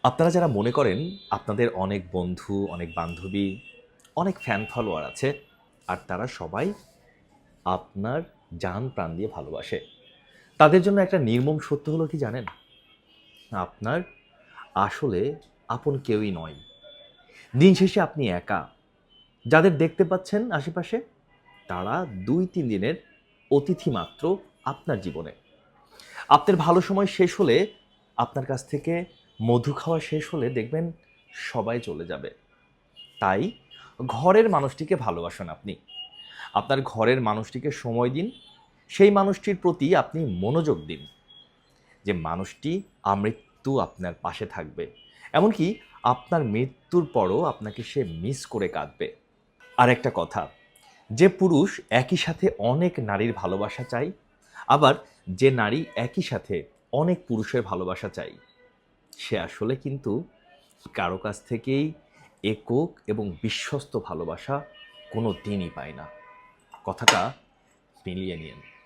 আপনারা যারা মনে করেন আপনাদের অনেক বন্ধু, অনেক বান্ধবী, অনেক ফ্যান ফলোয়ার আছে আর তারা সবাই আপনার জান প্রাণ দিয়ে ভালোবাসে। তাদের জন্য একটা নির্মম সত্য হলো কি জানেন? আপনার আসলে আপন কেউই নয়। দিন শেষে আপনি একা। যাদের দেখতে পাচ্ছেন আশেপাশে তারা ২-৩ দিনের অতিথি মাত্র আপনার জীবনে। আপনার ভালো সময় শেষ হলে, আপনার কাছ থেকে মধু খাওয়া শেষ হলে দেখবেন সবাই চলে যাবে। তাই ঘরের মানুষটিকে ভালোবাসুন আপনি। আপনার ঘরের মানুষটিকে সময় দিন। সেই মানুষটির প্রতি আপনি মনোযোগ দিন। যে মানুষটি আমৃত্যু আপনার পাশে থাকবে। এমনকি আপনার মৃত্যুর পরও আপনাকে সে মিস করে কাঁদবে। আরেকটা কথা, যে পুরুষ একই সাথে অনেক নারীর ভালোবাসা চায়, আবার যে নারী একই সাথে অনেক পুরুষের ভালোবাসা চায়, সে আসলে কিন্তু কারো কাছ থেকেই একক এবং বিশ্বস্ত ভালোবাসা কোনো দিনই পায় না। কথাটা মিলিয়ে নিন।